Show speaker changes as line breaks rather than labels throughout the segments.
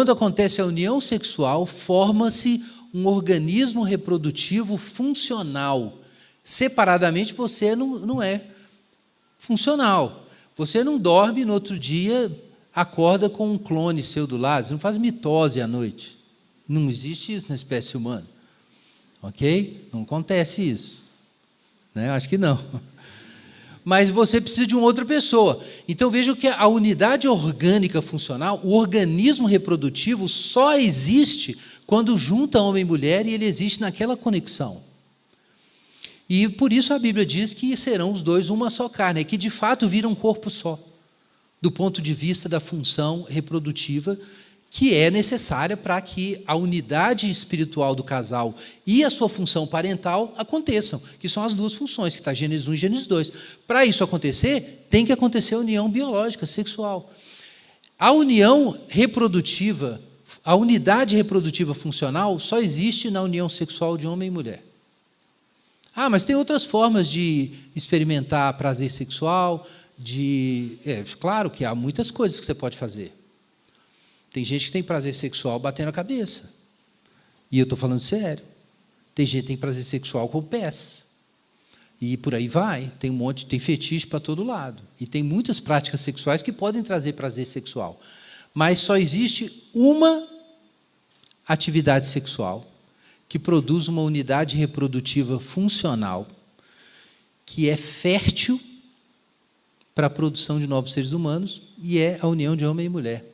Quando acontece a união sexual, forma-se um organismo reprodutivo funcional. Separadamente, você não é funcional. Você não dorme, no outro dia, acorda com um clone seu do lado. Você não faz mitose à noite. Não existe isso na espécie humana. Ok? Não acontece isso. Né? Acho que não. Mas você precisa de uma outra pessoa. Então, vejam que a unidade orgânica funcional, o organismo reprodutivo, só existe quando junta homem e mulher e ele existe naquela conexão. E por isso a Bíblia diz que serão os dois uma só carne, que de fato viram um corpo só, do ponto de vista da função reprodutiva, que é necessária para que a unidade espiritual do casal e a sua função parental aconteçam, que são as duas funções, que está Gênesis 1 e Gênesis 2. Para isso acontecer, tem que acontecer a união biológica, sexual. A união reprodutiva, a unidade reprodutiva funcional só existe na união sexual de homem e mulher. Mas tem outras formas de experimentar prazer sexual, claro que há muitas coisas que você pode fazer. Tem gente que tem prazer sexual batendo a cabeça. E eu estou falando sério. Tem gente que tem prazer sexual com pés. E por aí vai. Tem fetiche para todo lado. E tem muitas práticas sexuais que podem trazer prazer sexual. Mas só existe uma atividade sexual que produz uma unidade reprodutiva funcional, que é fértil para a produção de novos seres humanos, e é a união de homem e mulher.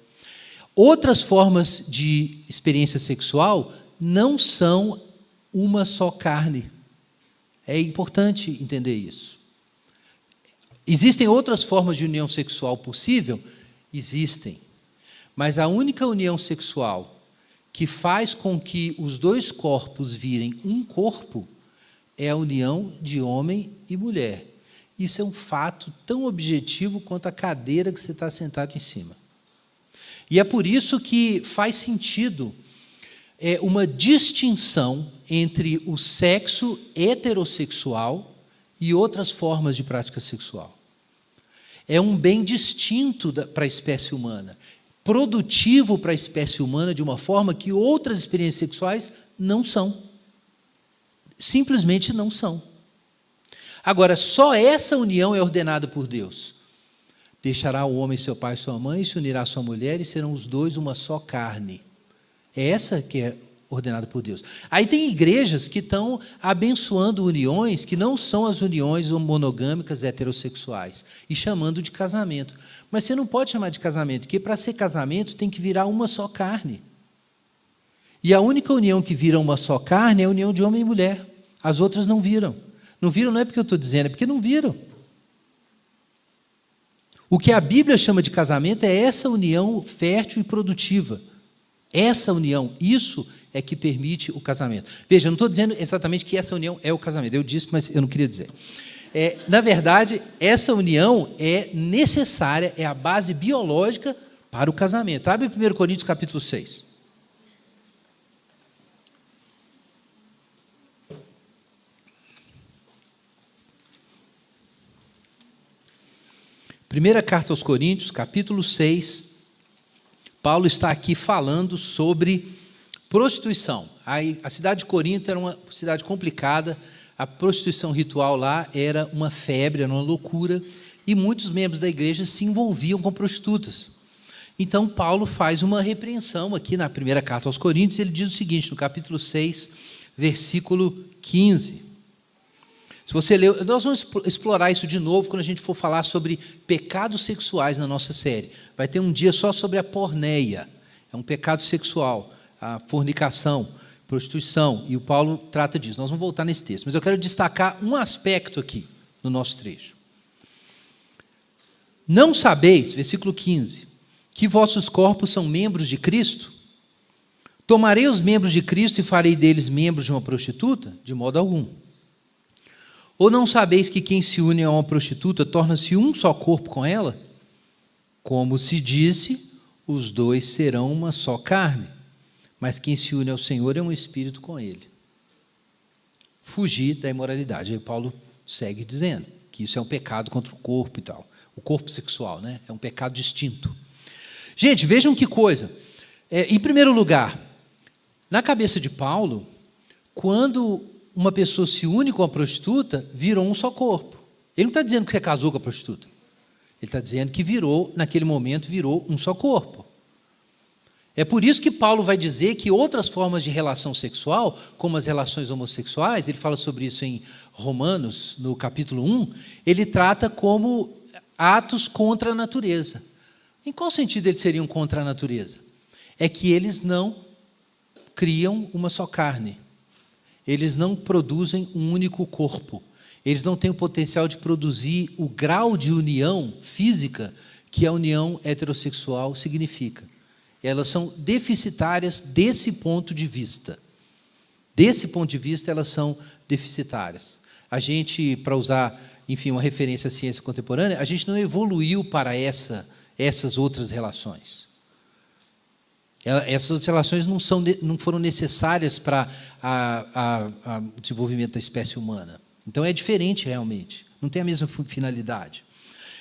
Outras formas de experiência sexual não são uma só carne. É importante entender isso. Existem outras formas de união sexual possível? Existem. Mas a única união sexual que faz com que os dois corpos virem um corpo é a união de homem e mulher. Isso é um fato tão objetivo quanto a cadeira que você está sentado em cima. E é por isso que faz sentido uma distinção entre o sexo heterossexual e outras formas de prática sexual. É um bem distinto para a espécie humana, produtivo para a espécie humana de uma forma que outras experiências sexuais não são. Simplesmente não são. Agora, só essa união é ordenada por Deus. Deixará o homem seu pai e sua mãe, e se unirá à sua mulher, e serão os dois uma só carne. É essa que é ordenada por Deus. Aí tem igrejas que estão abençoando uniões que não são as uniões monogâmicas heterossexuais, e chamando de casamento. Mas você não pode chamar de casamento, porque para ser casamento tem que virar uma só carne. E a única união que vira uma só carne é a união de homem e mulher. As outras não viram. Não viram não é porque eu estou dizendo, é porque não viram. O que a Bíblia chama de casamento é essa união fértil e produtiva. Essa união, isso é que permite o casamento. Veja, eu não estou dizendo exatamente que essa união é o casamento. Eu disse, mas eu não queria dizer. Na verdade, essa união é necessária, é a base biológica para o casamento. Abre 1 Coríntios capítulo 6. Primeira carta aos Coríntios, capítulo 6, Paulo está aqui falando sobre prostituição. A cidade de Corinto era uma cidade complicada, a prostituição ritual lá era uma febre, era uma loucura, e muitos membros da igreja se envolviam com prostitutas. Então, Paulo faz uma repreensão aqui na primeira carta aos Coríntios, ele diz o seguinte, no capítulo 6, versículo 15. Se você ler, nós vamos explorar isso de novo quando a gente for falar sobre pecados sexuais na nossa série. Vai ter um dia só sobre a porneia, é um pecado sexual, a fornicação, prostituição, e o Paulo trata disso. Nós vamos voltar nesse texto, mas eu quero destacar um aspecto aqui no nosso trecho. Não sabeis, versículo 15, que vossos corpos são membros de Cristo? Tomarei os membros de Cristo e farei deles membros de uma prostituta? De modo algum. Ou não sabeis que quem se une a uma prostituta torna-se um só corpo com ela? Como se disse, os dois serão uma só carne, mas quem se une ao Senhor é um espírito com ele. Fugir da imoralidade. Aí Paulo segue dizendo que isso é um pecado contra o corpo e tal. O corpo sexual, né? É um pecado distinto. Gente, vejam que coisa. Em primeiro lugar, na cabeça de Paulo, quando uma pessoa se une com a prostituta, virou um só corpo. Ele não está dizendo que você casou com a prostituta. Ele está dizendo que naquele momento, virou um só corpo. É por isso que Paulo vai dizer que outras formas de relação sexual, como as relações homossexuais, ele fala sobre isso em Romanos, no capítulo 1, ele trata como atos contra a natureza. Em qual sentido eles seriam contra a natureza? É que eles não criam uma só carne. Eles não produzem um único corpo. Eles não têm o potencial de produzir o grau de união física que a união heterossexual significa. Elas são deficitárias desse ponto de vista. Desse ponto de vista, elas são deficitárias. A gente, para usar, enfim, uma referência à ciência contemporânea, a gente não evoluiu para essas outras relações. Essas relações não foram necessárias para o desenvolvimento da espécie humana. Então, é diferente, realmente. Não tem a mesma finalidade.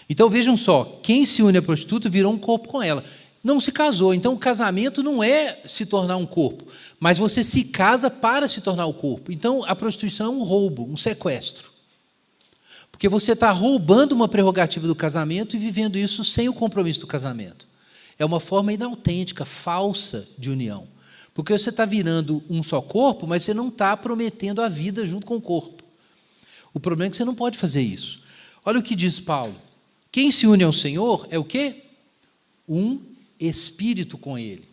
Então, vejam só, quem se une à prostituta virou um corpo com ela. Não se casou. Então, o casamento não é se tornar um corpo, mas você se casa para se tornar o corpo. Então, a prostituição é um roubo, um sequestro. Porque você está roubando uma prerrogativa do casamento e vivendo isso sem o compromisso do casamento. É uma forma inautêntica, falsa de união. Porque você está virando um só corpo, mas você não está prometendo a vida junto com o corpo. O problema é que você não pode fazer isso. Olha o que diz Paulo. Quem se une ao Senhor é o quê? Um espírito com Ele.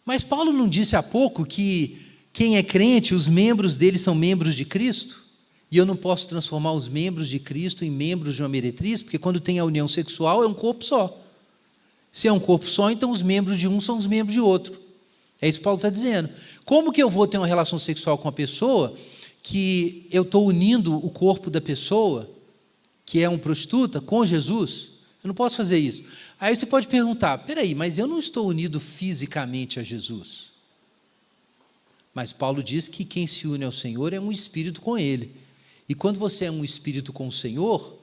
Mas Paulo não disse há pouco que quem é crente, os membros dele são membros de Cristo? E eu não posso transformar os membros de Cristo em membros de uma meretriz, porque quando tem a união sexual é um corpo só. Se é um corpo só, então os membros de um são os membros de outro. É isso que Paulo está dizendo. Como que eu vou ter uma relação sexual com a pessoa que eu estou unindo o corpo da pessoa, que é uma prostituta, com Jesus? Eu não posso fazer isso. Aí você pode perguntar, peraí, mas eu não estou unido fisicamente a Jesus. Mas Paulo diz que quem se une ao Senhor é um espírito com Ele. E quando você é um espírito com o Senhor,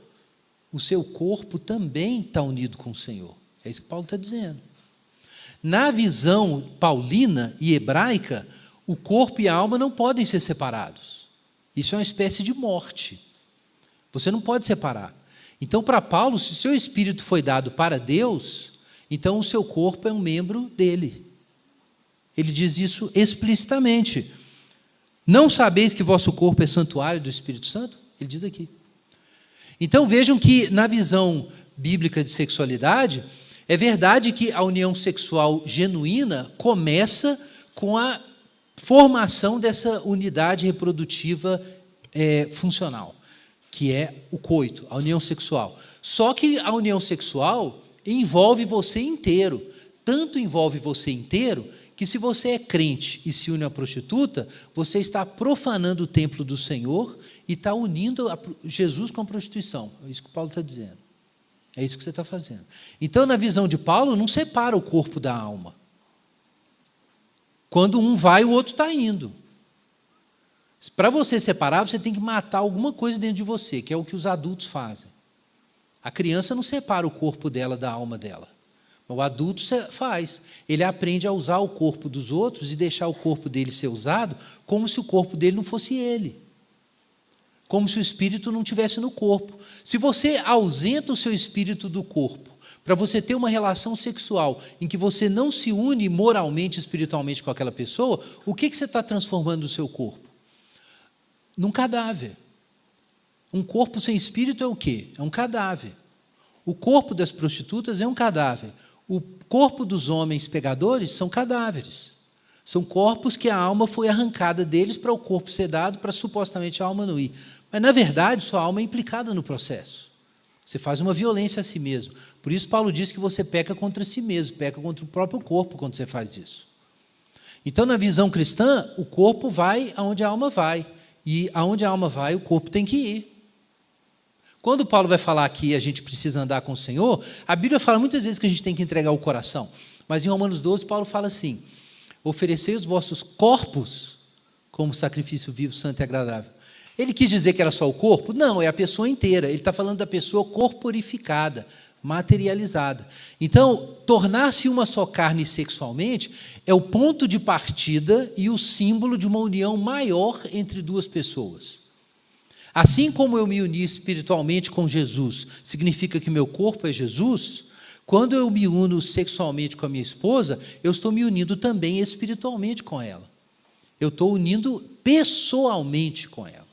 o seu corpo também está unido com o Senhor. É isso que Paulo está dizendo. Na visão paulina e hebraica, o corpo e a alma não podem ser separados. Isso é uma espécie de morte. Você não pode separar. Então, para Paulo, se o seu espírito foi dado para Deus, então o seu corpo é um membro dele. Ele diz isso explicitamente. Não sabeis que vosso corpo é santuário do Espírito Santo? Ele diz aqui. Então, vejam que na visão bíblica de sexualidade, é verdade que a união sexual genuína começa com a formação dessa unidade reprodutiva funcional, que é o coito, a união sexual. Só que a união sexual envolve você inteiro. Tanto envolve você inteiro, que se você é crente e se une à prostituta, você está profanando o templo do Senhor e está unindo Jesus com a prostituição. É isso que Paulo está dizendo. É isso que você está fazendo. Então, na visão de Paulo, não separa o corpo da alma. Quando um vai, o outro está indo. Para você separar, você tem que matar alguma coisa dentro de você, que é o que os adultos fazem. A criança não separa o corpo dela da alma dela. O adulto faz. Ele aprende a usar o corpo dos outros e deixar o corpo dele ser usado como se o corpo dele não fosse ele. Como se o espírito não estivesse no corpo. Se você ausenta o seu espírito do corpo, para você ter uma relação sexual em que você não se une moralmente, espiritualmente com aquela pessoa, o que você está transformando no seu corpo? Num cadáver. Um corpo sem espírito é o quê? É um cadáver. O corpo das prostitutas é um cadáver. O corpo dos homens pegadores são cadáveres. São corpos que a alma foi arrancada deles para o corpo ser dado, para supostamente a alma não ir. Mas, na verdade, sua alma é implicada no processo. Você faz uma violência a si mesmo. Por isso, Paulo diz que você peca contra si mesmo, peca contra o próprio corpo quando você faz isso. Então, na visão cristã, o corpo vai aonde a alma vai. E aonde a alma vai, o corpo tem que ir. Quando Paulo vai falar que a gente precisa andar com o Senhor, a Bíblia fala muitas vezes que a gente tem que entregar o coração. Mas em Romanos 12, Paulo fala assim: oferecei os vossos corpos como sacrifício vivo, santo e agradável. Ele quis dizer que era só o corpo? Não, é a pessoa inteira. Ele está falando da pessoa corporificada, materializada. Então, tornar-se uma só carne sexualmente é o ponto de partida e o símbolo de uma união maior entre duas pessoas. Assim como eu me uni espiritualmente com Jesus, significa que meu corpo é Jesus, quando eu me uno sexualmente com a minha esposa, eu estou me unindo também espiritualmente com ela. Eu estou unindo pessoalmente com ela.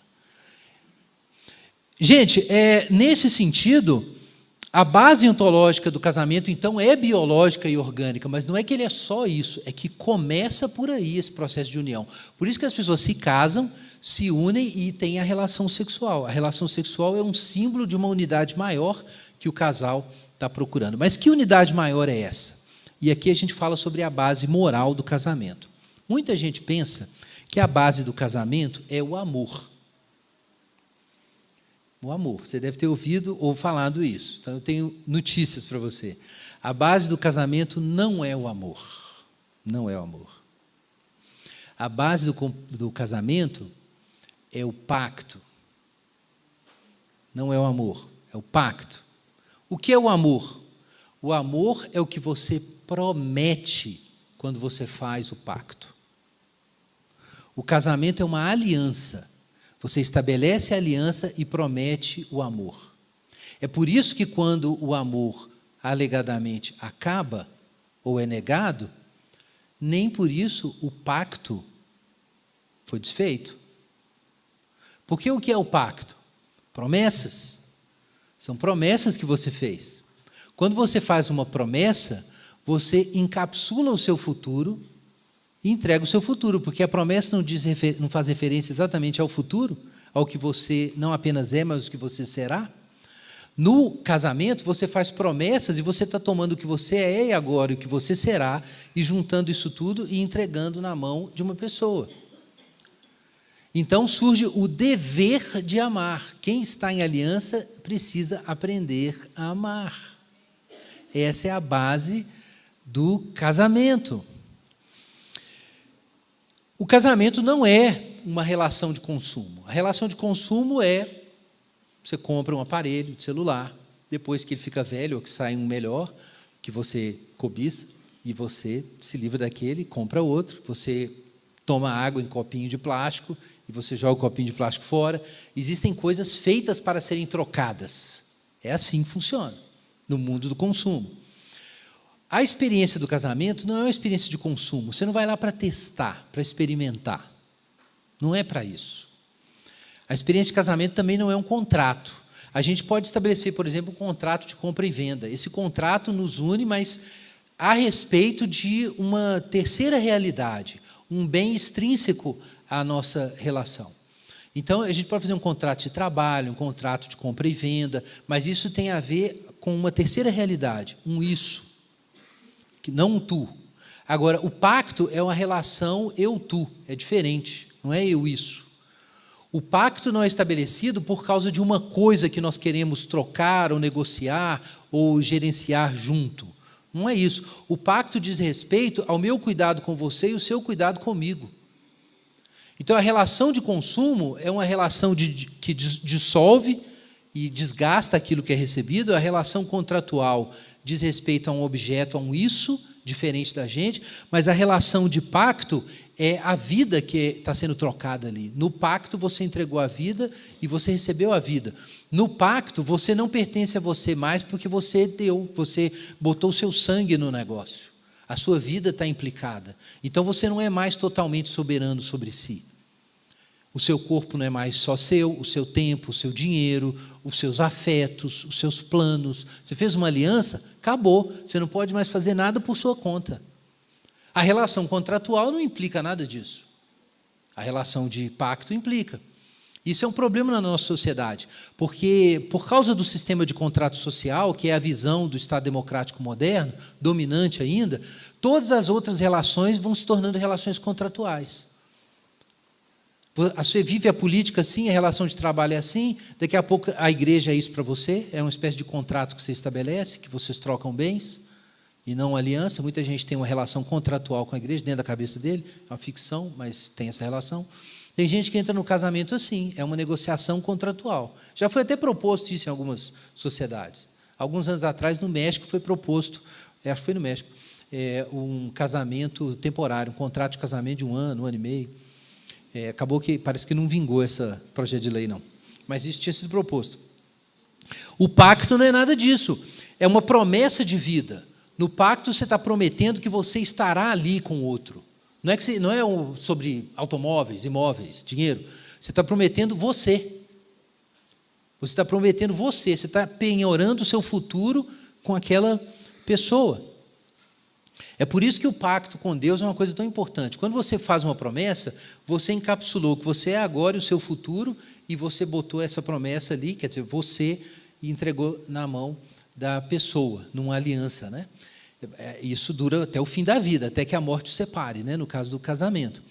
Gente, nesse sentido, a base ontológica do casamento, então, é biológica e orgânica, mas não é que ele é só isso, é que começa por aí esse processo de união. Por isso que as pessoas se casam, se unem e têm a relação sexual. A relação sexual é um símbolo de uma unidade maior que o casal está procurando. Mas que unidade maior é essa? E aqui a gente fala sobre a base moral do casamento. Muita gente pensa que a base do casamento é o amor. O amor. Você deve ter ouvido ou falado isso. Então, eu tenho notícias para você. A base do casamento não é o amor. Não é o amor. A base do casamento é o pacto. Não é o amor, é o pacto. O que é o amor? O amor é o que você promete quando você faz o pacto. O casamento é uma aliança. Você estabelece a aliança e promete o amor. É por isso que quando o amor alegadamente acaba ou é negado, nem por isso o pacto foi desfeito. Porque o que é o pacto? Promessas. São promessas que você fez. Quando você faz uma promessa, você encapsula o seu futuro e entrega o seu futuro, porque a promessa não faz referência exatamente ao futuro, ao que você não apenas é, mas o que você será. No casamento, você faz promessas e você está tomando o que você é e agora, o que você será, e juntando isso tudo e entregando na mão de uma pessoa. Então surge o dever de amar. Quem está em aliança precisa aprender a amar. Essa é a base do casamento. O casamento não é uma relação de consumo. A relação de consumo é, você compra um aparelho de celular, depois que ele fica velho ou que sai um melhor, que você cobiça, e você se livra daquele, compra outro, você toma água em copinho de plástico, e você joga o copinho de plástico fora. Existem coisas feitas para serem trocadas. É assim que funciona, no mundo do consumo. A experiência do casamento não é uma experiência de consumo. Você não vai lá para testar, para experimentar. Não é para isso. A experiência de casamento também não é um contrato. A gente pode estabelecer, por exemplo, um contrato de compra e venda. Esse contrato nos une, mas a respeito de uma terceira realidade, um bem extrínseco à nossa relação. Então, a gente pode fazer um contrato de trabalho, um contrato de compra e venda, mas isso tem a ver com uma terceira realidade, um isso. Que não um tu. Agora, o pacto é uma relação eu-tu, é diferente, não é eu-isso. O pacto não é estabelecido por causa de uma coisa que nós queremos trocar, ou negociar, ou gerenciar junto. Não é isso. O pacto diz respeito ao meu cuidado com você e o seu cuidado comigo. Então, a relação de consumo é uma relação que dissolve e desgasta aquilo que é recebido. A relação contratual diz respeito a um objeto, a um isso, diferente da gente, mas a relação de pacto é a vida que está sendo trocada ali. No pacto, você entregou a vida e você recebeu a vida. No pacto, você não pertence a você mais porque você deu, você botou o seu sangue no negócio. A sua vida está implicada. Então, você não é mais totalmente soberano sobre si. O seu corpo não é mais só seu, o seu tempo, o seu dinheiro, os seus afetos, os seus planos. Você fez uma aliança, acabou. Você não pode mais fazer nada por sua conta. A relação contratual não implica nada disso. A relação de pacto implica. Isso é um problema na nossa sociedade, porque por causa do sistema de contrato social, que é a visão do Estado democrático moderno, dominante ainda, todas as outras relações vão se tornando relações contratuais. Você vive a política assim, a relação de trabalho é assim, daqui a pouco a igreja é isso para você, é uma espécie de contrato que você estabelece, que vocês trocam bens, e não aliança. Muita gente tem uma relação contratual com a igreja, dentro da cabeça dele, é uma ficção, mas tem essa relação. Tem gente que entra no casamento assim, é uma negociação contratual. Já foi até proposto isso em algumas sociedades. Alguns anos atrás, no México, foi proposto, acho que foi no México, um casamento temporário, um contrato de casamento de 1 ano, 1 ano e meio. Acabou que parece que não vingou esse projeto de lei, não. Mas isso tinha sido proposto. O pacto não é nada disso. É uma promessa de vida. No pacto, você está prometendo que você estará ali com o outro. Não é sobre automóveis, imóveis, dinheiro. Você está prometendo você. Você está prometendo você. Você está penhorando o seu futuro com aquela pessoa. É por isso que o pacto com Deus é uma coisa tão importante. Quando você faz uma promessa, você encapsulou que você é agora e o seu futuro, e você botou essa promessa ali, quer dizer, você entregou na mão da pessoa, numa aliança, né? Isso dura até o fim da vida, até que a morte os separe, né? No caso do casamento.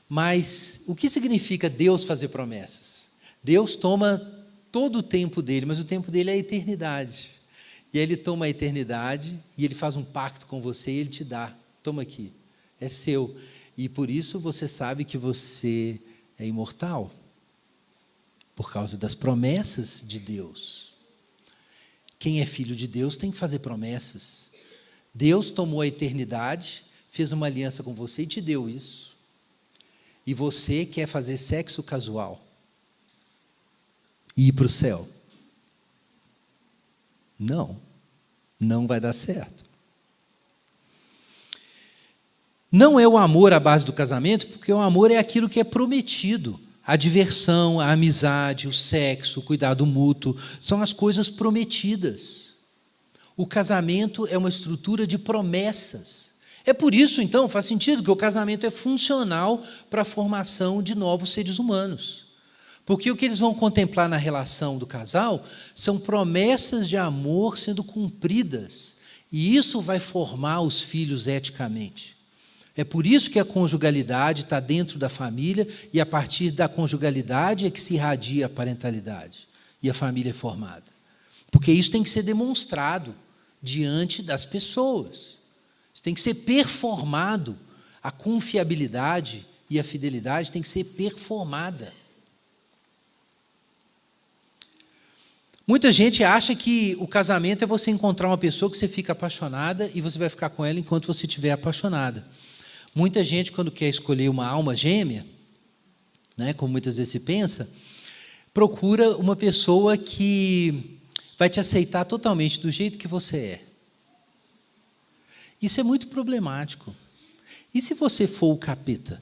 Mas o que significa Deus fazer promessas? Deus toma todo o tempo dele, mas o tempo dele é a eternidade. E aí ele toma a eternidade e ele faz um pacto com você e ele te dá. Toma aqui, é seu. E por isso você sabe que você é imortal. Por causa das promessas de Deus. Quem é filho de Deus tem que fazer promessas. Deus tomou a eternidade, fez uma aliança com você e te deu isso. E você quer fazer sexo casual e ir para o céu. Não vai dar certo. Não é o amor a base do casamento, porque o amor é aquilo que é prometido. A diversão, a amizade, o sexo, o cuidado mútuo, são as coisas prometidas. O casamento é uma estrutura de promessas. É por isso, então, faz sentido que o casamento é funcional para a formação de novos seres humanos. Porque o que eles vão contemplar na relação do casal são promessas de amor sendo cumpridas. E isso vai formar os filhos eticamente. É por isso que a conjugalidade está dentro da família e a partir da conjugalidade é que se irradia a parentalidade e a família é formada. Porque isso tem que ser demonstrado diante das pessoas. Isso tem que ser performado. A confiabilidade e a fidelidade tem que ser performada. Muita gente acha que o casamento é você encontrar uma pessoa que você fica apaixonada e você vai ficar com ela enquanto você estiver apaixonada. Muita gente, quando quer escolher uma alma gêmea, né, como muitas vezes se pensa, procura uma pessoa que vai te aceitar totalmente do jeito que você é. Isso é muito problemático. E se você for o capeta?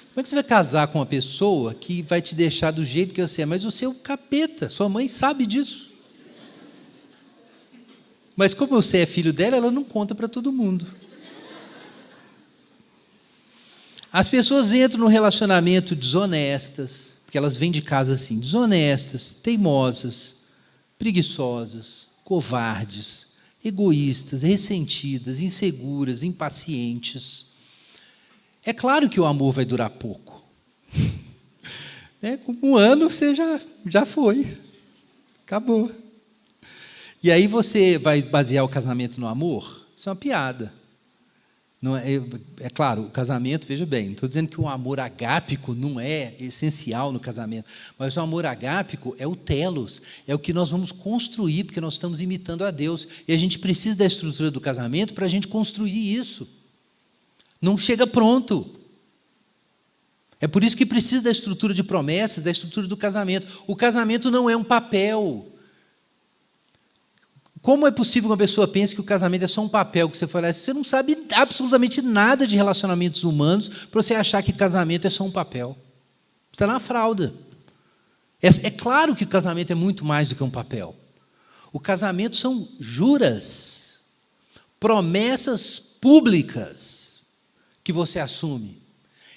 Como é que você vai casar com uma pessoa que vai te deixar do jeito que você é? Mas você é o capeta, sua mãe sabe disso. Mas como você é filho dela, ela não conta para todo mundo. As pessoas entram no relacionamento desonestas, porque elas vêm de casa assim, desonestas, teimosas, preguiçosas, covardes, egoístas, ressentidas, inseguras, impacientes. É claro que o amor vai durar pouco. Com 1 ano você já foi. Acabou. E aí você vai basear o casamento no amor? Isso é uma piada. Não é claro, o casamento, veja bem, não estou dizendo que o amor agápico não é essencial no casamento, mas o amor agápico é o telos, é o que nós vamos construir, porque nós estamos imitando a Deus. E a gente precisa da estrutura do casamento para a gente construir isso. Não chega pronto. É por isso que precisa da estrutura de promessas, da estrutura do casamento. O casamento não é um papel. Como é possível que uma pessoa pense que o casamento é só um papel que você fala? Você não sabe absolutamente nada de relacionamentos humanos para você achar que casamento é só um papel. Você está na fralda. É claro que o casamento é muito mais do que um papel. O casamento são juras, promessas públicas que você assume.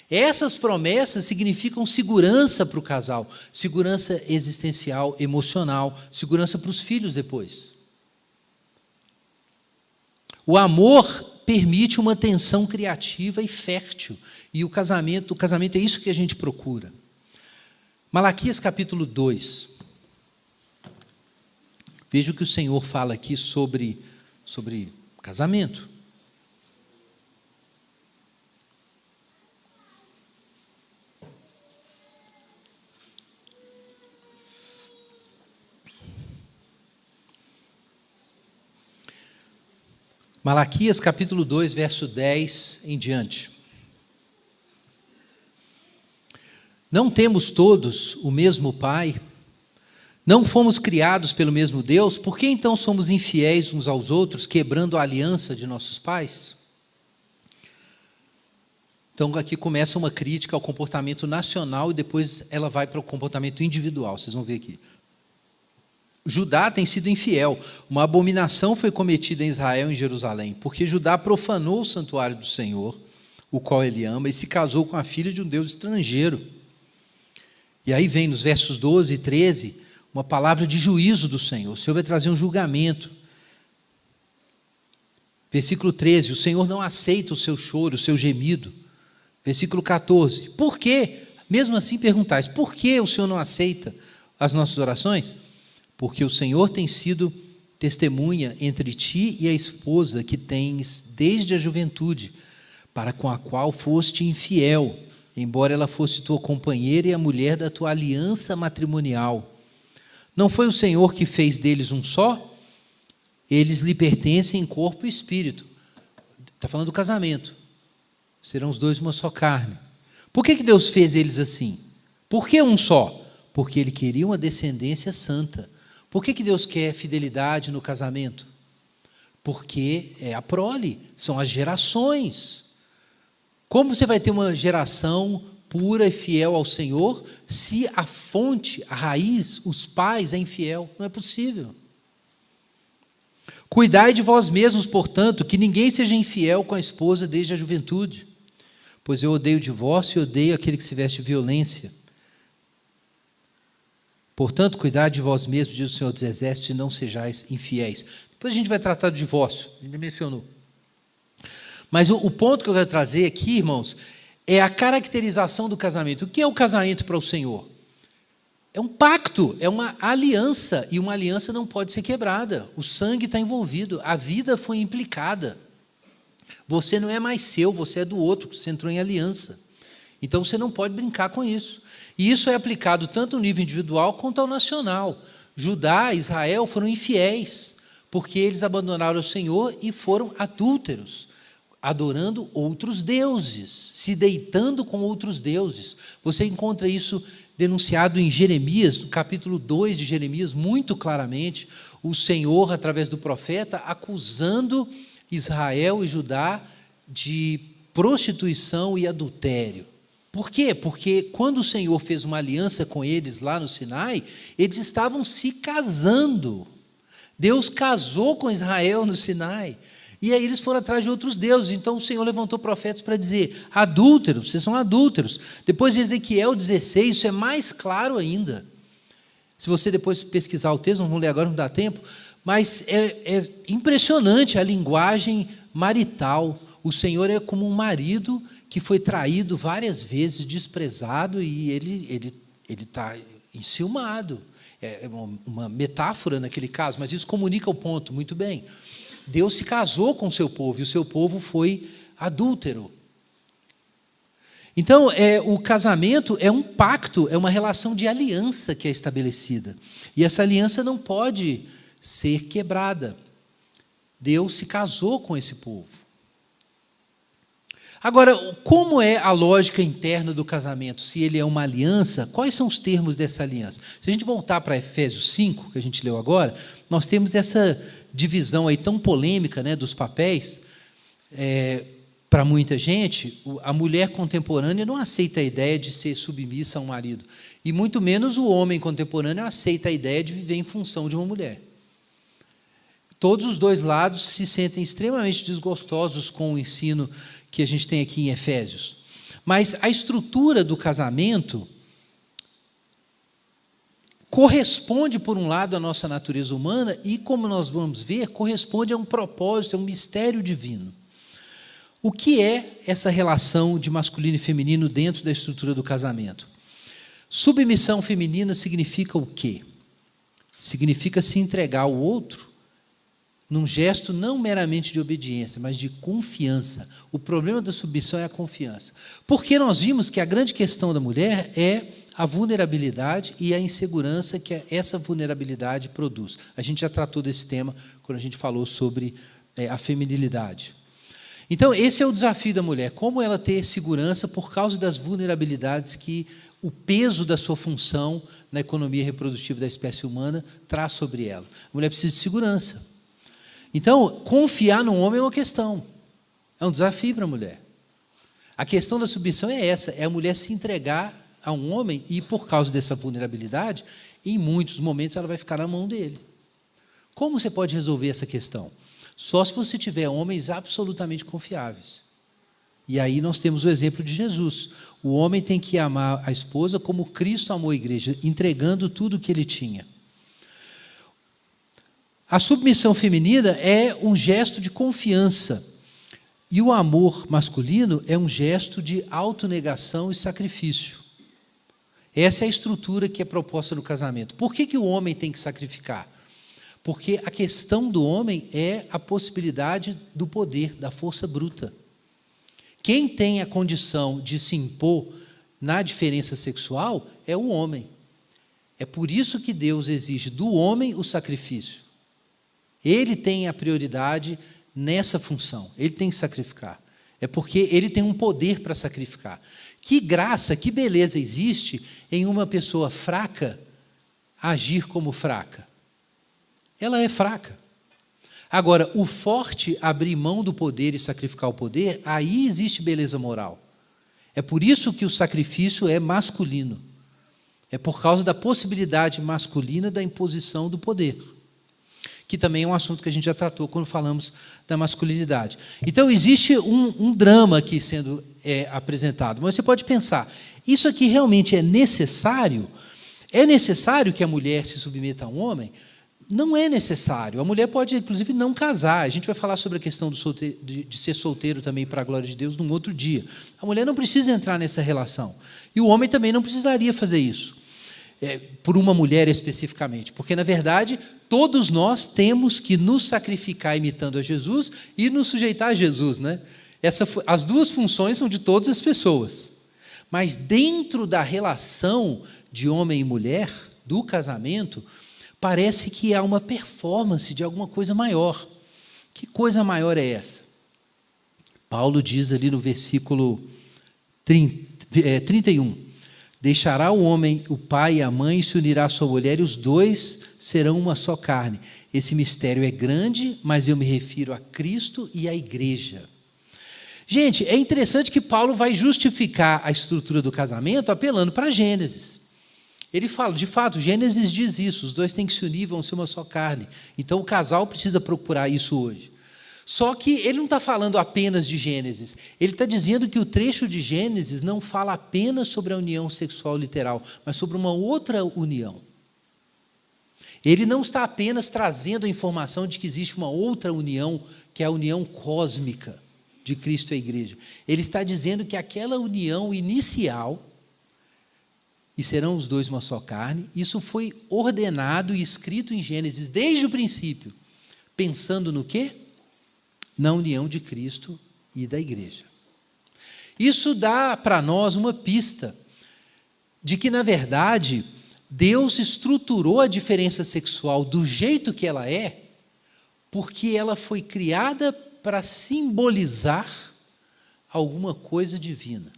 Essas promessas significam segurança para o casal, segurança existencial, emocional, segurança para os filhos depois. O amor permite uma tensão criativa e fértil, e o casamento é isso que a gente procura. Malaquias capítulo 2. Veja o que o Senhor fala aqui sobre casamento. Malaquias capítulo 2, verso 10 em diante. Não temos todos o mesmo Pai? Não fomos criados pelo mesmo Deus? Por que então somos infiéis uns aos outros, quebrando a aliança de nossos pais? Então aqui começa uma crítica ao comportamento nacional e depois ela vai para o comportamento individual, vocês vão ver aqui. Judá tem sido infiel. Uma abominação foi cometida em Israel, em Jerusalém, porque Judá profanou o santuário do Senhor, o qual ele ama, e se casou com a filha de um Deus estrangeiro. E aí vem nos versos 12 e 13, uma palavra de juízo do Senhor. O Senhor vai trazer um julgamento. Versículo 13, o Senhor não aceita o seu choro, o seu gemido. Versículo 14, por quê? Mesmo assim perguntais, por que o Senhor não aceita as nossas orações? Porque o Senhor tem sido testemunha entre ti e a esposa que tens desde a juventude, para com a qual foste infiel, embora ela fosse tua companheira e a mulher da tua aliança matrimonial. Não foi o Senhor que fez deles um só? Eles lhe pertencem em corpo e espírito. Está falando do casamento. Serão os dois uma só carne. Por que Deus fez eles assim? Por que um só? Porque Ele queria uma descendência santa. Por que Deus quer fidelidade no casamento? Porque é a prole, são as gerações. Como você vai ter uma geração pura e fiel ao Senhor se a fonte, a raiz, os pais é infiel? Não é possível. Cuidai de vós mesmos, portanto, que ninguém seja infiel com a esposa desde a juventude, pois eu odeio o divórcio e odeio aquele que se veste de violência. Portanto, cuidai de vós mesmos, diz o Senhor dos Exércitos, e não sejais infiéis. Depois a gente vai tratar do divórcio, a gente mencionou. Mas o ponto que eu quero trazer aqui, irmãos, é a caracterização do casamento. O que é o casamento para o Senhor? É um pacto, é uma aliança, e uma aliança não pode ser quebrada. O sangue está envolvido, a vida foi implicada. Você não é mais seu, você é do outro, você entrou em aliança. Então você não pode brincar com isso. E isso é aplicado tanto no nível individual quanto ao nacional. Judá e Israel foram infiéis, porque eles abandonaram o Senhor e foram adúlteros, adorando outros deuses, se deitando com outros deuses. Você encontra isso denunciado em Jeremias, no capítulo 2 de Jeremias, muito claramente, o Senhor, através do profeta, acusando Israel e Judá de prostituição e adultério. Por quê? Porque quando o Senhor fez uma aliança com eles lá no Sinai, eles estavam se casando. Deus casou com Israel no Sinai. E aí eles foram atrás de outros deuses. Então o Senhor levantou profetas para dizer: adúlteros, vocês são adúlteros. Depois de Ezequiel 16, isso é mais claro ainda. Se você depois pesquisar o texto, não vamos ler agora, não dá tempo, mas é impressionante a linguagem marital. O Senhor é como um marido que foi traído várias vezes, desprezado, e ele está enciumado. É uma metáfora naquele caso, mas isso comunica o ponto muito bem. Deus se casou com o seu povo, e o seu povo foi adúltero. Então, o casamento é um pacto, é uma relação de aliança que é estabelecida. E essa aliança não pode ser quebrada. Deus se casou com esse povo. Agora, como é a lógica interna do casamento? Se ele é uma aliança, quais são os termos dessa aliança? Se a gente voltar para Efésios 5, que a gente leu agora, nós temos essa divisão aí tão polêmica, né, dos papéis. Para muita gente, a mulher contemporânea não aceita a ideia de ser submissa a um marido. E muito menos o homem contemporâneo aceita a ideia de viver em função de uma mulher. Todos os dois lados se sentem extremamente desgostosos com o ensino que a gente tem aqui em Efésios. Mas a estrutura do casamento corresponde, por um lado, à nossa natureza humana e, como nós vamos ver, corresponde a um propósito, a um mistério divino. O que é essa relação de masculino e feminino dentro da estrutura do casamento? Submissão feminina significa o quê? Significa se entregar ao outro num gesto não meramente de obediência, mas de confiança. O problema da submissão é a confiança. Porque nós vimos que a grande questão da mulher é a vulnerabilidade e a insegurança que essa vulnerabilidade produz. A gente já tratou desse tema quando a gente falou sobre a feminilidade. Então, esse é o desafio da mulher, como ela ter segurança por causa das vulnerabilidades que o peso da sua função na economia reprodutiva da espécie humana traz sobre ela. A mulher precisa de segurança. Então, confiar no homem é uma questão, é um desafio para a mulher. A questão da submissão é essa, é a mulher se entregar a um homem e, por causa dessa vulnerabilidade, em muitos momentos ela vai ficar na mão dele. Como você pode resolver essa questão? Só se você tiver homens absolutamente confiáveis. E aí nós temos o exemplo de Jesus. O homem tem que amar a esposa como Cristo amou a igreja, entregando tudo o que ele tinha. A submissão feminina é um gesto de confiança. E o amor masculino é um gesto de autonegação e sacrifício. Essa é a estrutura que é proposta no casamento. Por que o homem tem que sacrificar? Porque a questão do homem é a possibilidade do poder, da força bruta. Quem tem a condição de se impor na diferença sexual é o homem. É por isso que Deus exige do homem o sacrifício. Ele tem a prioridade nessa função, ele tem que sacrificar. É porque ele tem um poder para sacrificar. Que graça, que beleza existe em uma pessoa fraca agir como fraca? Ela é fraca. Agora, o forte abrir mão do poder e sacrificar o poder, aí existe beleza moral. É por isso que o sacrifício é masculino. É por causa da possibilidade masculina da imposição do poder, que também é um assunto que a gente já tratou quando falamos da masculinidade. Então, existe um drama aqui sendo apresentado, mas você pode pensar, isso aqui realmente é necessário? É necessário que a mulher se submeta a um homem? Não é necessário. A mulher pode, inclusive, não casar. A gente vai falar sobre a questão de ser solteiro também para a glória de Deus num outro dia. A mulher não precisa entrar nessa relação. E o homem também não precisaria fazer isso, por uma mulher especificamente. Porque, na verdade, todos nós temos que nos sacrificar imitando a Jesus e nos sujeitar a Jesus, né? As duas funções são de todas as pessoas. Mas dentro da relação de homem e mulher, do casamento, parece que há uma performance de alguma coisa maior. Que coisa maior é essa? Paulo diz ali no versículo 31, deixará o homem, o pai e a mãe, e se unirá à sua mulher, e os dois serão uma só carne. Esse mistério é grande, mas eu me refiro a Cristo e à igreja. Gente, é interessante que Paulo vai justificar a estrutura do casamento apelando para Gênesis. Ele fala, de fato, Gênesis diz isso, os dois têm que se unir, vão ser uma só carne. Então o casal precisa procurar isso hoje. Só que ele não está falando apenas de Gênesis, ele está dizendo que o trecho de Gênesis não fala apenas sobre a união sexual literal, mas sobre uma outra união. Ele não está apenas trazendo a informação de que existe uma outra união, que é a união cósmica de Cristo e a igreja. Ele está dizendo que aquela união inicial, e serão os dois uma só carne, isso foi ordenado e escrito em Gênesis desde o princípio, pensando no quê? Na união de Cristo e da igreja. Isso dá para nós uma pista de que, na verdade, Deus estruturou a diferença sexual do jeito que ela é, porque ela foi criada para simbolizar alguma coisa divina.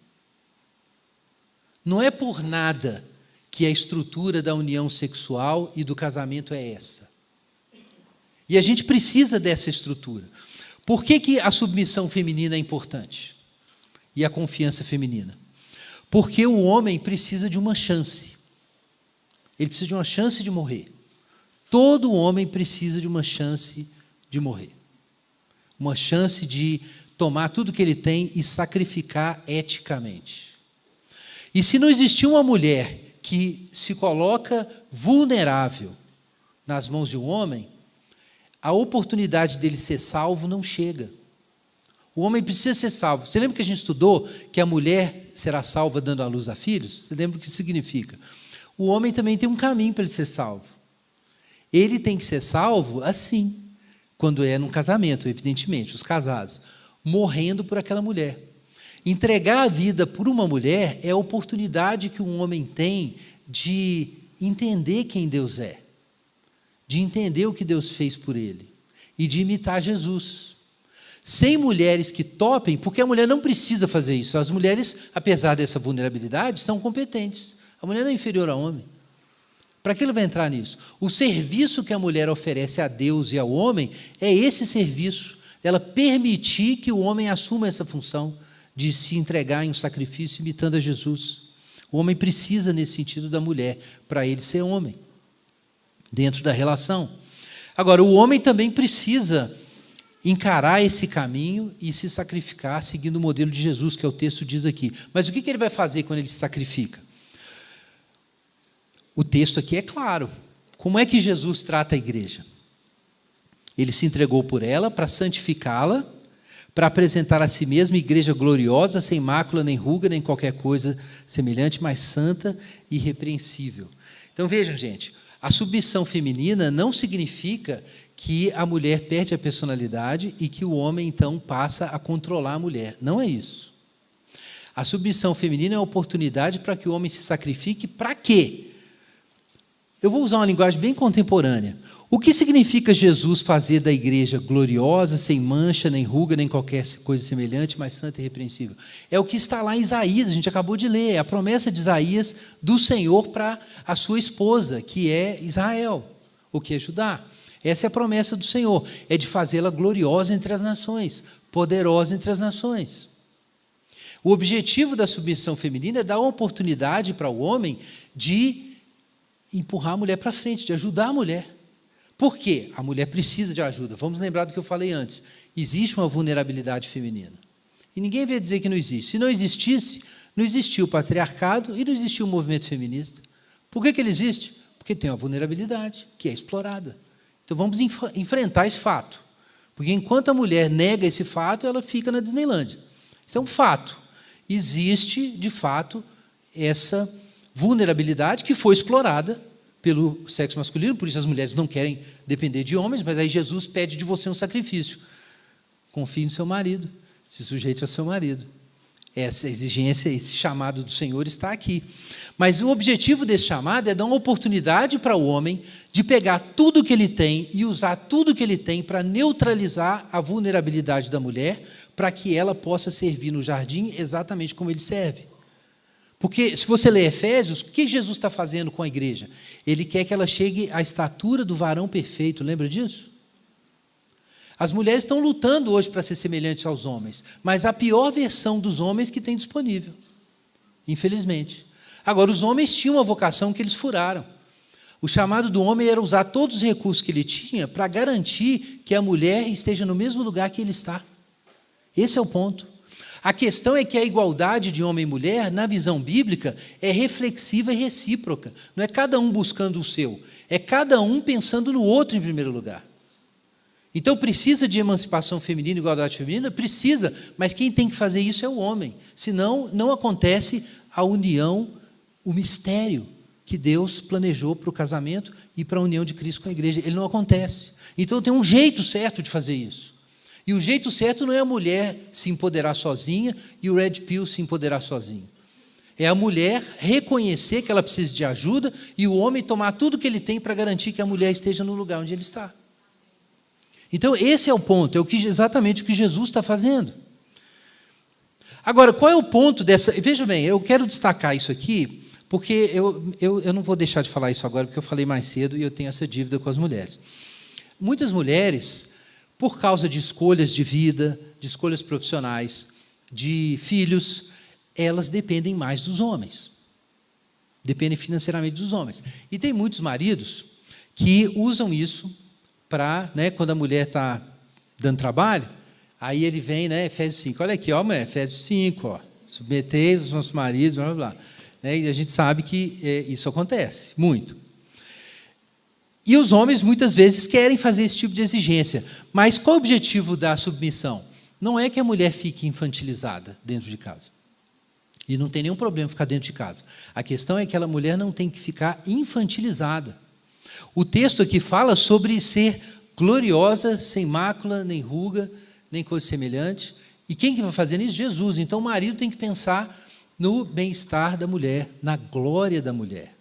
Não é por nada que a estrutura da união sexual e do casamento é essa. E a gente precisa dessa estrutura. Por que a submissão feminina é importante? E a confiança feminina? Porque o homem precisa de uma chance. Ele precisa de uma chance de morrer. Todo homem precisa de uma chance de morrer. Uma chance de tomar tudo que ele tem e sacrificar eticamente. E se não existir uma mulher que se coloca vulnerável nas mãos de um homem, a oportunidade dele ser salvo não chega. O homem precisa ser salvo. Você lembra que a gente estudou que a mulher será salva dando à luz a filhos? Você lembra o que isso significa? O homem também tem um caminho para ele ser salvo. Ele tem que ser salvo assim, quando é num casamento, evidentemente, os casados, morrendo por aquela mulher. Entregar a vida por uma mulher é a oportunidade que um homem tem de entender quem Deus é, de entender o que Deus fez por ele. e de imitar Jesus. Sem mulheres que topem, porque a mulher não precisa fazer isso. As mulheres, apesar dessa vulnerabilidade, são competentes. A mulher não é inferior ao homem. Para que ele vai entrar nisso? O serviço que a mulher oferece a Deus e ao homem é esse serviço, ela permitir que o homem assuma essa função de se entregar em um sacrifício imitando a Jesus. O homem precisa, nesse sentido, da mulher, para ele ser homem, dentro da relação. Agora, o homem também precisa encarar esse caminho e se sacrificar seguindo o modelo de Jesus, que é o texto diz aqui. Mas o que ele vai fazer quando ele se sacrifica? O texto aqui é claro. Como é que Jesus trata a igreja? Ele se entregou por ela para santificá-la, para apresentar a si mesmo igreja gloriosa, sem mácula, nem ruga, nem qualquer coisa semelhante, mas santa e irrepreensível. Então vejam, gente, a submissão feminina não significa que a mulher perde a personalidade e que o homem, então, passa a controlar a mulher. Não é isso. A submissão feminina é uma oportunidade para que o homem se sacrifique. Para quê? Eu vou usar uma linguagem bem contemporânea. O que significa Jesus fazer da igreja gloriosa, sem mancha, nem ruga, nem qualquer coisa semelhante, mas santa e irrepreensível? É o que está lá em Isaías, a gente acabou de ler, é a promessa de Isaías do Senhor para a sua esposa, que é Israel, o que é Judá. Essa é a promessa do Senhor, é de fazê-la gloriosa entre as nações, poderosa entre as nações. O objetivo da submissão feminina é dar uma oportunidade para o homem de empurrar a mulher para frente, de ajudar a mulher. Por quê? A mulher precisa de ajuda. Vamos lembrar do que eu falei antes. Existe uma vulnerabilidade feminina. E ninguém vai dizer que não existe. Se não existisse, não existia o patriarcado e não existia o movimento feminista. Por que ele existe? Porque tem uma vulnerabilidade que é explorada. Então vamos enfrentar esse fato. Porque enquanto a mulher nega esse fato, ela fica na Disneylândia. Isso é um fato. Existe, de fato, essa vulnerabilidade que foi explorada pelo sexo masculino, por isso as mulheres não querem depender de homens, mas aí Jesus pede de você um sacrifício. Confie no seu marido, se sujeite ao seu marido. Essa exigência, esse chamado do Senhor está aqui. Mas o objetivo desse chamado é dar uma oportunidade para o homem de pegar tudo que ele tem e usar tudo que ele tem para neutralizar a vulnerabilidade da mulher, para que ela possa servir no jardim exatamente como ele serve. Porque, se você ler Efésios, o que Jesus está fazendo com a igreja? Ele quer que ela chegue à estatura do varão perfeito, lembra disso? As mulheres estão lutando hoje para ser semelhantes aos homens, mas a pior versão dos homens que tem disponível, infelizmente. Agora, os homens tinham uma vocação que eles furaram. O chamado do homem era usar todos os recursos que ele tinha para garantir que a mulher esteja no mesmo lugar que ele está. Esse é o ponto. A questão é que a igualdade de homem e mulher, na visão bíblica, é reflexiva e recíproca. Não é cada um buscando o seu, é cada um pensando no outro em primeiro lugar. Então, precisa de emancipação feminina, igualdade feminina? Precisa, mas quem tem que fazer isso é o homem. Senão, não acontece a união, o mistério que Deus planejou para o casamento e para a união de Cristo com a igreja. Ele não acontece. Então, tem um jeito certo de fazer isso. E o jeito certo não é a mulher se empoderar sozinha e o red pill se empoderar sozinho. É a mulher reconhecer que ela precisa de ajuda e o homem tomar tudo que ele tem para garantir que a mulher esteja no lugar onde ele está. Então, esse é o ponto, é exatamente o que Jesus está fazendo. Agora, qual é o ponto dessa... Veja bem, eu quero destacar isso aqui, porque eu não vou deixar de falar isso agora, porque eu falei mais cedo e eu tenho essa dívida com as mulheres. Muitas mulheres, por causa de escolhas de vida, de escolhas profissionais, de filhos, elas dependem mais dos homens. Dependem financeiramente dos homens. E tem muitos maridos que usam isso para, quando a mulher está dando trabalho, aí ele vem, Efésios 5, olha aqui, mulher, Efésios 5, submetei os nossos maridos, blá, blá, blá. E a gente sabe que isso acontece, muito. E os homens, muitas vezes, querem fazer esse tipo de exigência. Mas qual é o objetivo da submissão? Não é que a mulher fique infantilizada dentro de casa. E não tem nenhum problema ficar dentro de casa. A questão é que aquela mulher não tem que ficar infantilizada. O texto aqui fala sobre ser gloriosa, sem mácula, nem ruga, nem coisa semelhante. E quem que vai fazer isso? Jesus. Então o marido tem que pensar no bem-estar da mulher, na glória da mulher.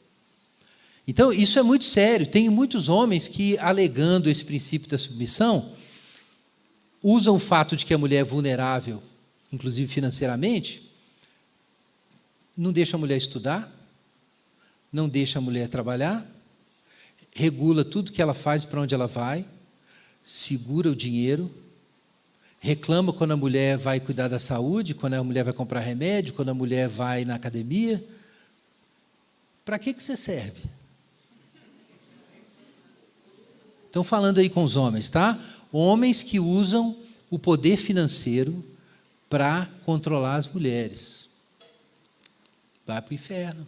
Então, isso é muito sério. Tem muitos homens que, alegando esse princípio da submissão, usa o fato de que a mulher é vulnerável, inclusive financeiramente, não deixa a mulher estudar, não deixa a mulher trabalhar, regula tudo que ela faz, para onde ela vai, segura o dinheiro, reclama quando a mulher vai cuidar da saúde, quando a mulher vai comprar remédio, quando a mulher vai na academia. Para que você serve? Estão falando aí com os homens, tá? Homens que usam o poder financeiro para controlar as mulheres. Vai para o inferno.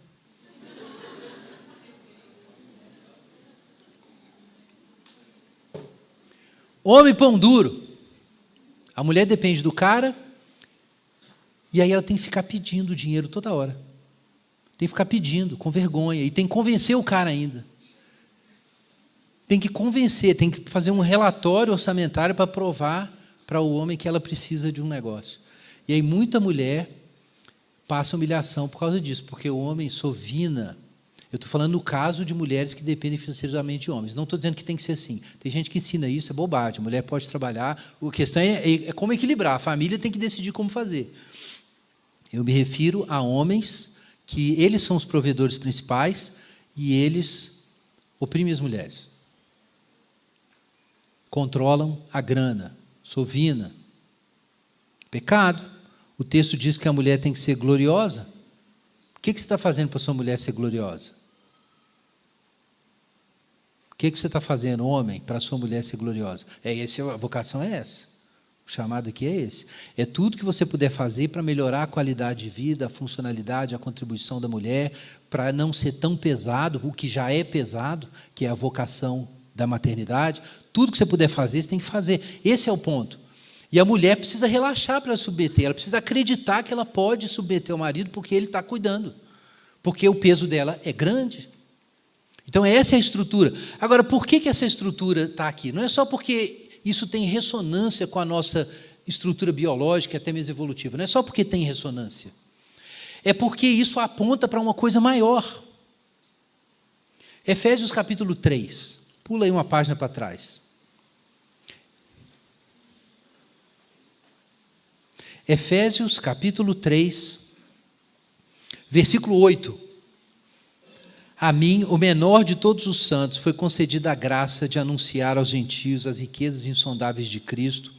Homem pão duro. A mulher depende do cara, e aí ela tem que ficar pedindo dinheiro toda hora. Tem que ficar pedindo, com vergonha, e tem que convencer o cara ainda. Tem que convencer, tem que fazer um relatório orçamentário para provar para o homem que ela precisa de um negócio. E aí muita mulher passa humilhação por causa disso, porque o homem sovina. Eu estou falando no caso de mulheres que dependem financeiramente de homens. Não estou dizendo que tem que ser assim. Tem gente que ensina isso, é bobagem. A mulher pode trabalhar. A questão é como equilibrar. A família tem que decidir como fazer. Eu me refiro a homens que eles são os provedores principais e eles oprimem as mulheres. Controlam a grana, sovina. Pecado. O texto diz que a mulher tem que ser gloriosa. O que você está fazendo para a sua mulher ser gloriosa? O que você está fazendo, homem, para a sua mulher ser gloriosa? A vocação é essa. O chamado aqui é esse. É tudo que você puder fazer para melhorar a qualidade de vida, a funcionalidade, a contribuição da mulher, para não ser tão pesado, o que já é pesado, que é a vocação da maternidade. Tudo que você puder fazer, você tem que fazer. Esse é o ponto. E a mulher precisa relaxar para submeter, ela precisa acreditar que ela pode submeter o marido porque ele está cuidando, porque o peso dela é grande. Então, essa é a estrutura. Agora, por que essa estrutura está aqui? Não é só porque isso tem ressonância com a nossa estrutura biológica, até mesmo evolutiva. Não é só porque tem ressonância. É porque isso aponta para uma coisa maior. Efésios capítulo 3. Pula aí uma página para trás. Efésios capítulo 3, versículo 8. A mim, o menor de todos os santos, foi concedida a graça de anunciar aos gentios as riquezas insondáveis de Cristo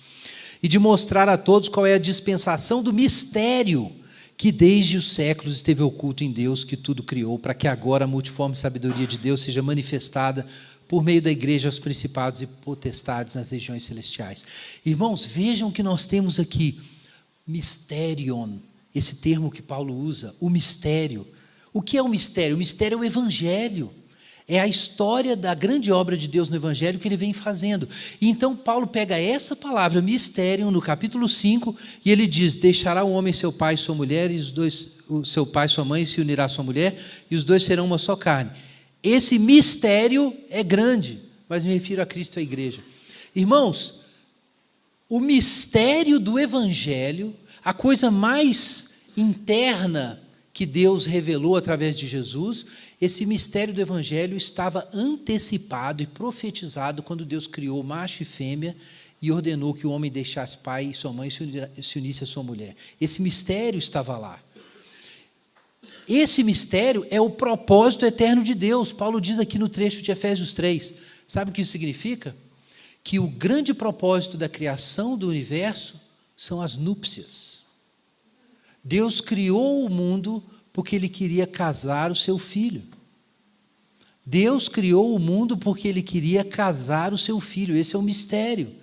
e de mostrar a todos qual é a dispensação do mistério que desde os séculos esteve oculto em Deus, que tudo criou, para que agora a multiforme sabedoria de Deus seja manifestada por meio da igreja aos principados e potestades nas regiões celestiais. Irmãos, vejam que nós temos aqui mysterion, esse termo que Paulo usa, o mistério. O que é o mistério? O mistério é o Evangelho. É a história da grande obra de Deus no Evangelho que ele vem fazendo. E então Paulo pega essa palavra, mistério, no capítulo 5, e ele diz: deixará o homem seu pai e sua mulher, e o seu pai e sua mãe se unirá à sua mulher, e os dois serão uma só carne. Esse mistério é grande, mas me refiro a Cristo e à igreja. Irmãos, o mistério do Evangelho, a coisa mais interna que Deus revelou através de Jesus, esse mistério do Evangelho estava antecipado e profetizado quando Deus criou macho e fêmea e ordenou que o homem deixasse pai e sua mãe e se unisse à sua mulher. Esse mistério estava lá. Esse mistério é o propósito eterno de Deus. Paulo diz aqui no trecho de Efésios 3. Sabe o que isso significa? Que o grande propósito da criação do universo são as núpcias. Deus criou o mundo porque Ele queria casar o seu filho. Deus criou o mundo porque Ele queria casar o seu filho. Esse é o mistério.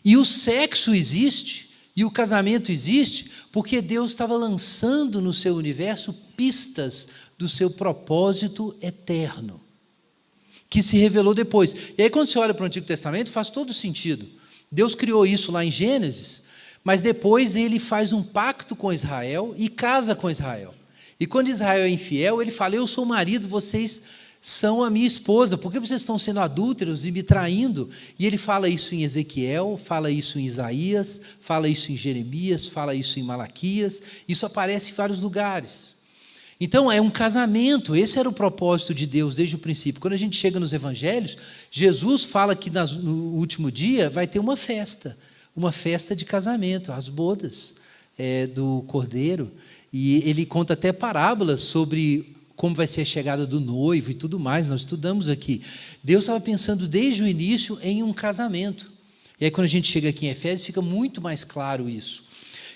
E o sexo existe, e o casamento existe, porque Deus estava lançando no seu universo pistas do seu propósito eterno, que se revelou depois. E aí, quando você olha para o Antigo Testamento, faz todo sentido. Deus criou isso lá em Gênesis, mas depois ele faz um pacto com Israel e casa com Israel. E quando Israel é infiel, ele fala: eu sou o marido, vocês são a minha esposa, por que vocês estão sendo adúlteros e me traindo? E ele fala isso em Ezequiel, fala isso em Isaías, fala isso em Jeremias, fala isso em Malaquias, isso aparece em vários lugares. Então, é um casamento, esse era o propósito de Deus desde o princípio. Quando a gente chega nos evangelhos, Jesus fala que no último dia vai ter uma festa uma festa de casamento, as bodas do Cordeiro. E ele conta até parábolas sobre como vai ser a chegada do noivo e tudo mais, nós estudamos aqui. Deus estava pensando desde o início em um casamento. E aí, quando a gente chega aqui em Efésios, fica muito mais claro isso.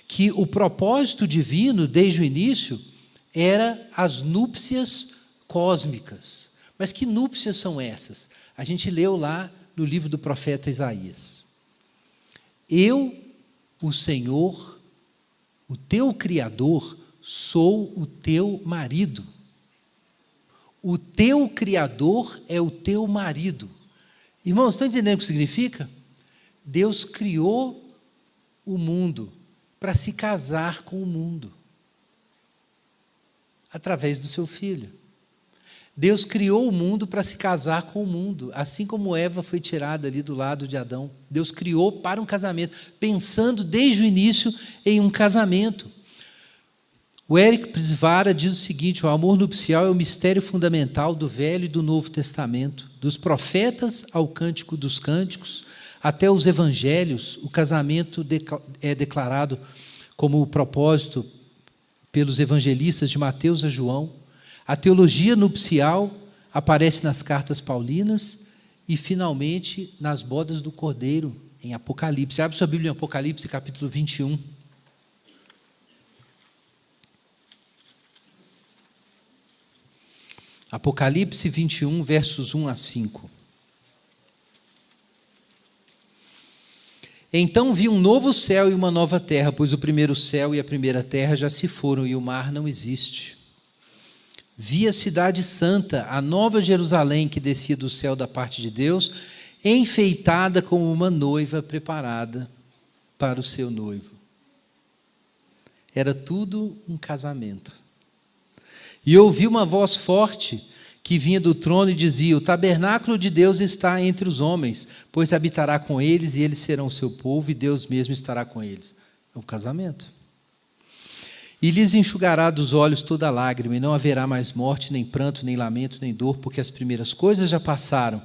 Que o propósito divino, desde o início, era as núpcias cósmicas. Mas que núpcias são essas? A gente leu lá no livro do profeta Isaías. Eu, o Senhor, o teu Criador, sou o teu marido. O teu Criador é o teu marido. Irmãos, estão entendendo o que significa? Deus criou o mundo para se casar com o mundo, através do seu Filho. Deus criou o mundo para se casar com o mundo, assim como Eva foi tirada ali do lado de Adão. Deus criou para um casamento, pensando desde o início em um casamento. O Eric Prisvara diz o seguinte: o amor nupcial é o mistério fundamental do Velho e do Novo Testamento. Dos profetas ao Cântico dos Cânticos, até os evangelhos, o casamento é declarado como o propósito pelos evangelistas de Mateus a João. A teologia nupcial aparece nas cartas paulinas e, finalmente, nas bodas do Cordeiro, em Apocalipse. Abre sua Bíblia em Apocalipse, capítulo 21. Apocalipse 21, versos 1 a 5. Então vi um novo céu e uma nova terra, pois o primeiro céu e a primeira terra já se foram e o mar não existe. Vi a cidade santa, a nova Jerusalém, que descia do céu da parte de Deus, enfeitada como uma noiva preparada para o seu noivo. Era tudo um casamento. E ouvi uma voz forte que vinha do trono e dizia: o tabernáculo de Deus está entre os homens, pois habitará com eles e eles serão o seu povo e Deus mesmo estará com eles. É um casamento. E lhes enxugará dos olhos toda lágrima, e não haverá mais morte, nem pranto, nem lamento, nem dor, porque as primeiras coisas já passaram.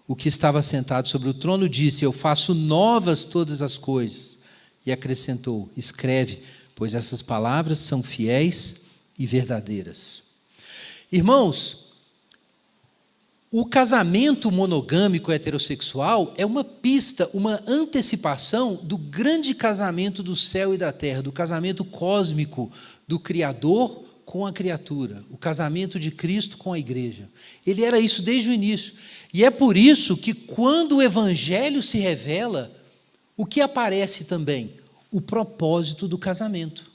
O que estava sentado sobre o trono disse: eu faço novas todas as coisas. E acrescentou: escreve, pois essas palavras são fiéis e verdadeiras. Irmãos, o casamento monogâmico heterossexual é uma pista, uma antecipação do grande casamento do céu e da terra, do casamento cósmico do Criador com a criatura, o casamento de Cristo com a igreja. Ele era isso desde o início. E é por isso que, quando o Evangelho se revela, o que aparece também? O propósito do casamento.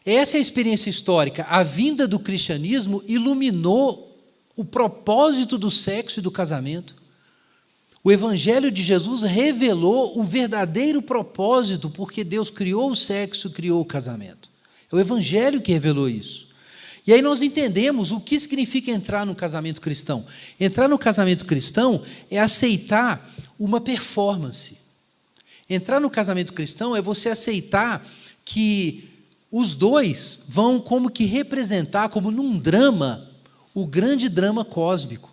Essa é a experiência histórica. A vinda do cristianismo iluminou o propósito do sexo e do casamento. O Evangelho de Jesus revelou o verdadeiro propósito, porque Deus criou o sexo, criou o casamento. É o Evangelho que revelou isso. E aí nós entendemos o que significa entrar no casamento cristão. Entrar no casamento cristão é aceitar uma performance. Entrar no casamento cristão é você aceitar que os dois vão como que representar, como num drama, o grande drama cósmico.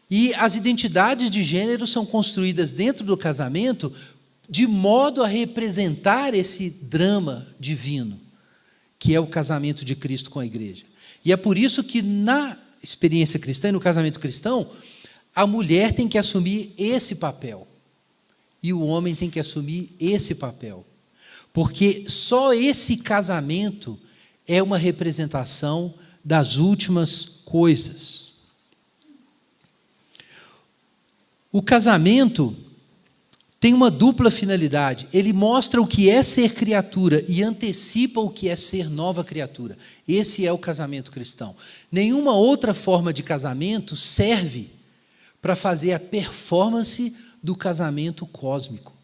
E as identidades de gênero são construídas dentro do casamento de modo a representar esse drama divino, que é o casamento de Cristo com a igreja. E é por isso que na experiência cristã e no casamento cristão, a mulher tem que assumir esse papel e o homem tem que assumir esse papel. Porque só esse casamento é uma representação das últimas coisas. O casamento tem uma dupla finalidade. Ele mostra o que é ser criatura e antecipa o que é ser nova criatura. Esse é o casamento cristão. Nenhuma outra forma de casamento serve para fazer a performance do casamento cósmico.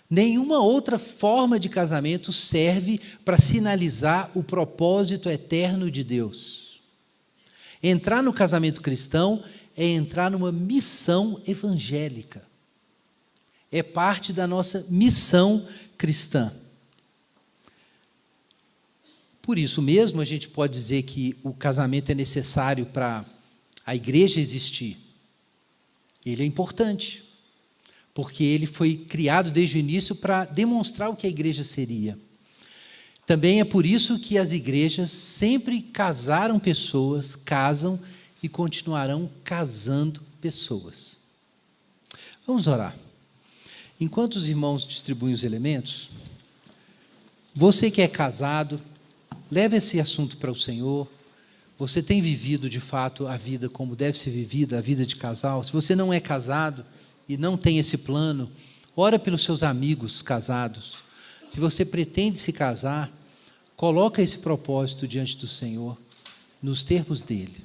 Nenhuma outra forma de casamento serve para sinalizar o propósito eterno de Deus. Entrar no casamento cristão é entrar numa missão evangélica. É parte da nossa missão cristã. Por isso mesmo, a gente pode dizer que o casamento é necessário para a igreja existir. Ele é importante. porque ele foi criado desde o início para demonstrar o que a igreja seria. Também é por isso que as igrejas sempre casaram pessoas, casam e continuarão casando pessoas. Vamos orar. Enquanto os irmãos distribuem os elementos, você que é casado, leve esse assunto para o Senhor. Você tem vivido, de fato, a vida como deve ser vivida, a vida de casal? Se você não é casado e não tem esse plano, ora pelos seus amigos casados. Se você pretende se casar, coloca esse propósito diante do Senhor, nos termos dele.